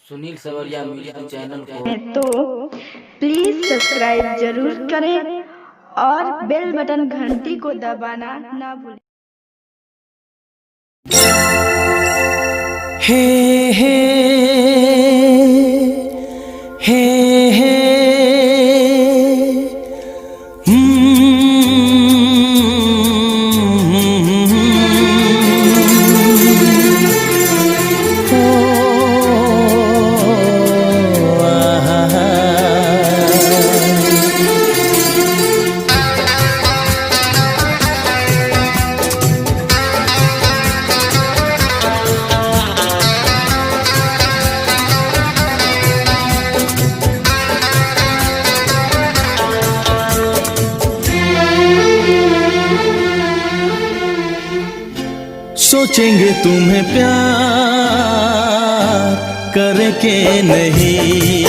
सुनील सवरिया music channel को तो प्लीज सब्सक्राइब जरूर करें और बेल बटन घंटी को दबाना ना भूलें। हे हे हे हे सोचेंगे तुम्हें प्यार करके नहीं,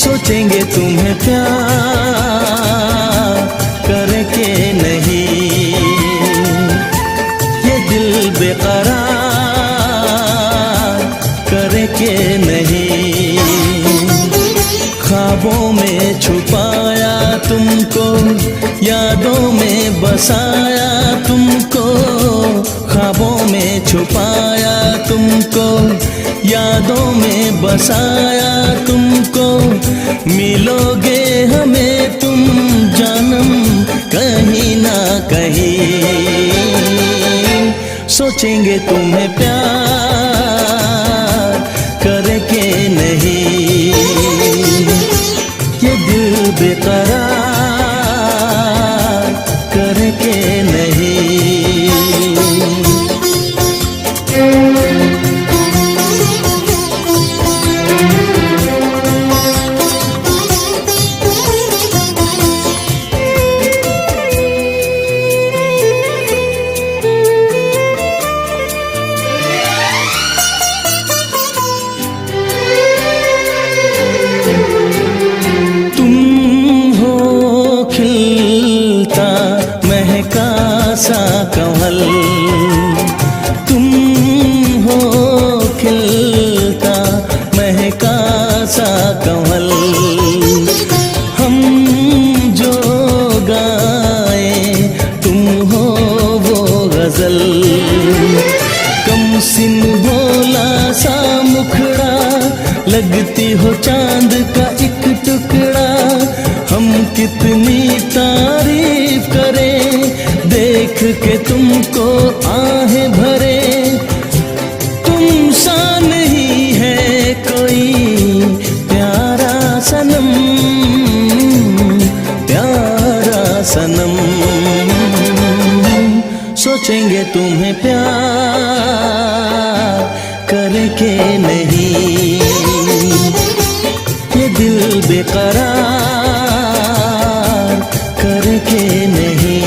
सोचेंगे तुम्हें प्यार करके नहीं, ये दिल बेकरार करके नहीं, ख्वाबों में छुपाया तुमको, यादों में बसाया तुमको, ख्वाबों में छुपाया तुमको, यादों में बसाया तुमको, मिलोगे हमें तुम जानम कहीं ना कहीं, सोचेंगे तुम्हें प्यार करके नहीं, ये दिल बेकरार करके नहीं। सा कमल तुम हो, खिलता महका सा कमल, हम जो गाए तुम हो वो गजल, कम सिन भोला सा मुखड़ा, लगती हो चांद का एक टुकड़ा, हम कितनी तारीफ करें देख के तुमको आहें भरे, तुम सा नहीं है कोई प्यारा सनम, प्यारा सनम, सोचेंगे तुम्हें प्यार करके नहीं, ये दिल बेकरार करके नहीं।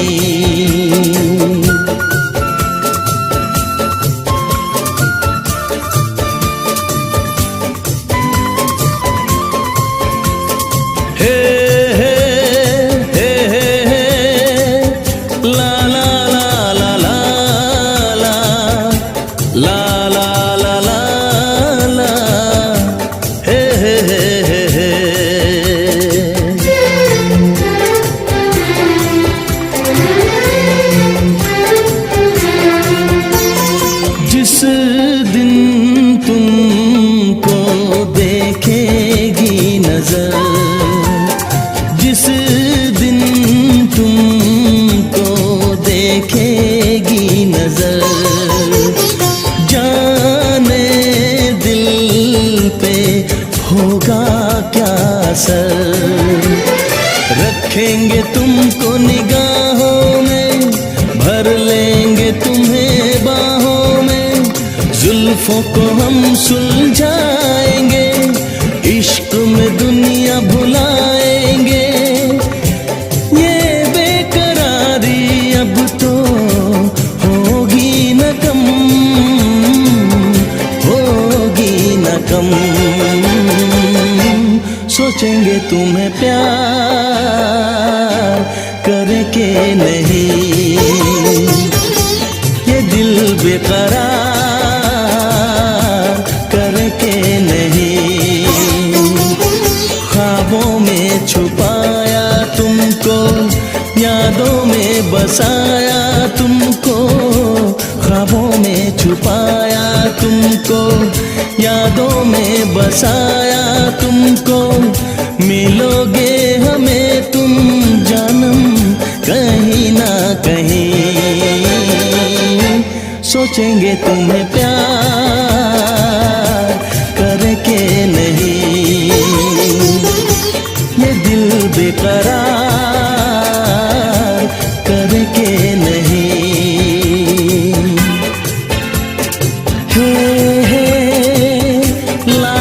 जिस दिन तुमको देखेगी नजर, जिस दिन तुमको देखेगी नजर, जाने दिल पे होगा क्या असर, रखेंगे तुमको निगाहों में, भर लेंगे तुम्हें बाहों में, जुल्फों को हम सुलझाएंगे, इश्क में दुनिया भुलाएंगे, ये बेकरारी अब तो होगी न कम, होगी न कम, सोचेंगे तुम्हें प्यार करके नहीं, ये दिल बेकरार करके बसाया तुमको, ख्वाबों में छुपाया तुमको, यादों में बसाया तुमको। मिलोगे हमें तुम जानम कहीं ना कहीं, सोचेंगे तुम्हें प्यार करके नहीं। ये दिल बेकरार करके नहीं। हे हे ला